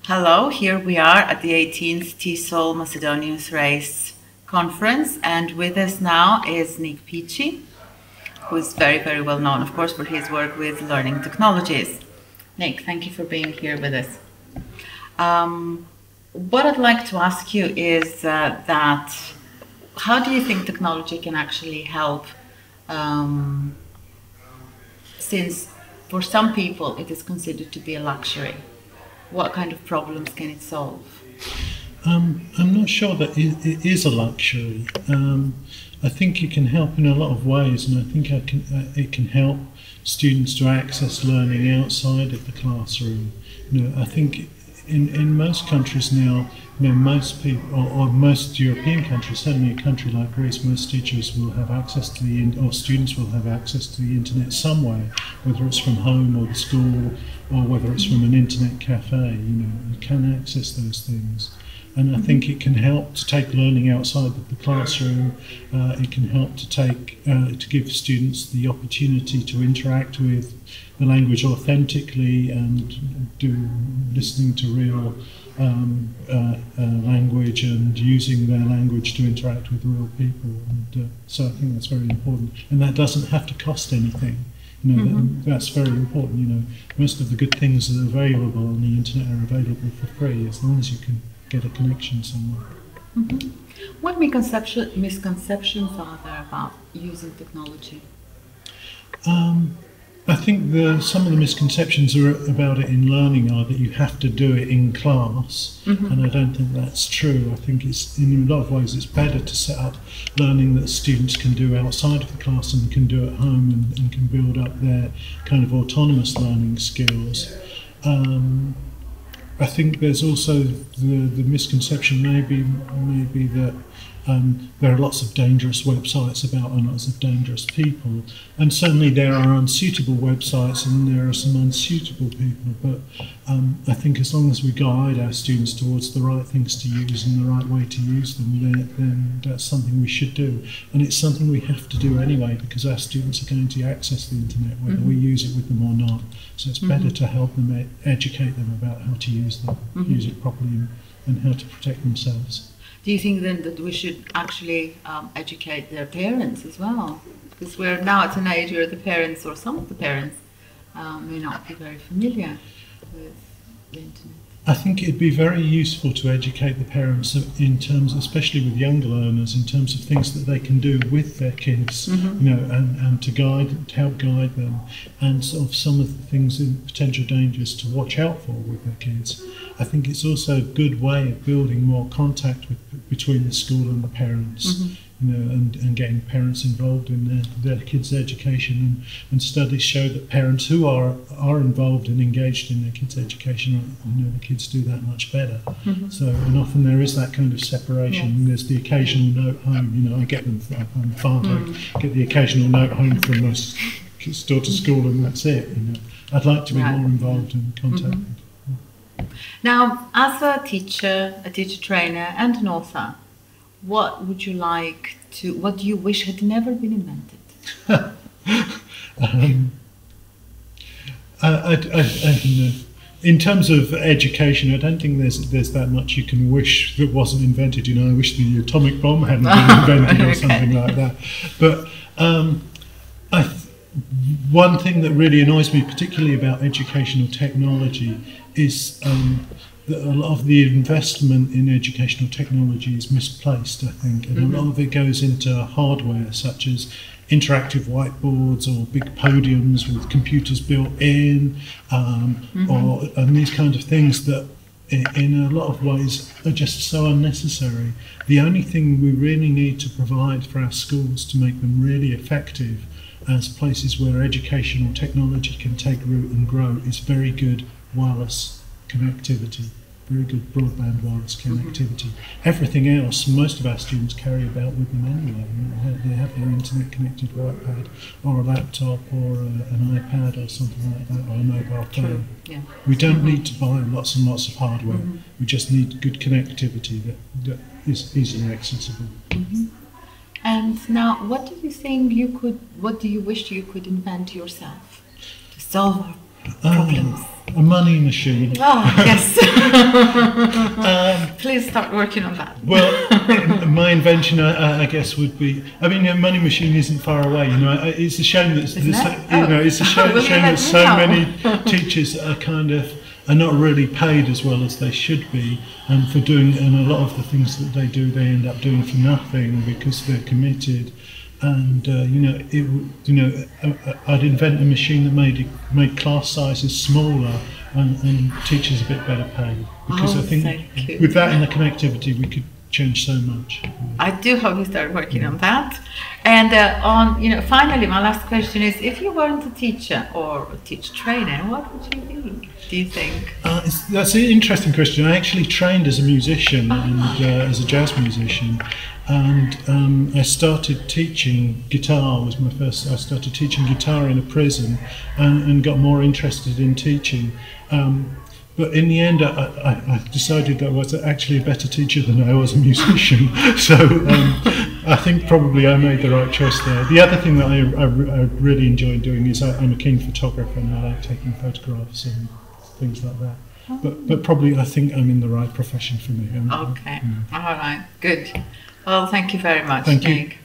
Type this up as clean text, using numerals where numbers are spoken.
Hello, here we are at the 18th TESOL Macedonia-Thrace conference, and with us now is Nik Peachey, who is very, very well known, of course, for his work with learning technologies. Nik, thank you for being here with us. What I'd like to ask you is that how do you think technology can actually help, since for some people it is considered to be a luxury? What kind of problems can it solve? I'm not sure that it is a luxury. I think it can help in a lot of ways, and I think it can help students to access learning outside of the classroom. I think in most countries now, most people, or most European countries, certainly a country like Greece, most teachers will have access to or students will have access to the internet some way, whether it's from home or the school, or whether it's from an internet cafe. You can access those things. And I think it can help to take learning outside of the classroom. It can help to give students the opportunity to interact with the language authentically and listening to real language and using their language to interact with real people. And so I think that's very important. And that doesn't have to cost anything. That's very important. Most of the good things that are available on the internet are available for free, as long as you can get a connection somewhere. Mm-hmm. What misconceptions are there about using technology? I think some of the misconceptions about it in learning are that you have to do it in class, and I don't think that's true. I think in a lot of ways it's better to set up learning that students can do outside of the class and can do at home and can build up their kind of autonomous learning skills. I think there's also the misconception maybe that there are lots of dangerous websites about lots of dangerous people, and certainly there are unsuitable websites and there are some unsuitable people, but I think as long as we guide our students towards the right things to use and the right way to use them, then that's something we should do. And it's something we have to do anyway, because our students are going to access the internet whether we use it with them or not. So it's better to help them, educate them about how to use it properly and how to protect themselves. Do you think then that we should actually educate their parents as well? Because we're now at an age where the parents, or some of the parents, may not be very familiar with the internet. I think it'd be very useful to educate the parents in terms, especially with younger learners, in terms of things that they can do with their kids, and to help guide them, and sort of some of the things in potential dangers to watch out for with their kids. I think it's also a good way of building more contact between the school and the parents. And getting parents involved in their kids' education, and studies show that parents who are involved and engaged in their kids' education, the kids do that much better. So, and often there is that kind of separation. Yes. There's the occasional note home. I get them. I'm a father. I get the occasional note home from my daughter's school, and that's it. I'd like to be more involved in contact. Now, as a teacher trainer, and an author, what would you like to? What do you wish had never been invented? In terms of education, I don't think there's that much you can wish that wasn't invented. I wish the atomic bomb hadn't been invented or something like that. But one thing that really annoys me, particularly about educational technology, is that a lot of the investment in educational technology is misplaced, I think, and a lot of it goes into hardware such as interactive whiteboards or big podiums with computers built in, and these kind of things that in a lot of ways are just so unnecessary. The only thing we really need to provide for our schools to make them really effective as places where educational technology can take root and grow is very good wireless connectivity, very good broadband wireless connectivity. Everything else, most of our students carry about with them anyway. They have their internet connected iPad or a laptop or an iPad or something like that, or a mobile phone. Yeah. We don't need to buy lots and lots of hardware. We just need good connectivity that is easily accessible. And now, what do you think what do you wish you could invent yourself to solve problems? A money machine. Oh, yes. Please start working on that. Well, my invention, I guess, would be. I mean, a money machine isn't far away. It's a shame that it's a shame that so many teachers are not really paid as well as they should be, and for doing. And a lot of the things that they do, they end up doing for nothing because they're committed. And I'd invent a machine that made class sizes smaller and teachers a bit better paid, because I think with that and the connectivity we could change so much. I do hope you start working on that. And finally, my last question is: if you weren't a teacher or a teacher trainer, what would you be? Do you think? That's an interesting question. I actually trained as a musician and as a jazz musician. And I started teaching guitar. Was my first. I started teaching guitar in a prison, and got more interested in teaching. But in the end, I decided that I was actually a better teacher than I was a musician. So I think probably I made the right choice there. The other thing that I really enjoy doing is I'm a keen photographer, and I like taking photographs and things like that. But probably I think I'm in the right profession for me. Okay. All right. Good. Well, thank you very much, Thank you. Nik.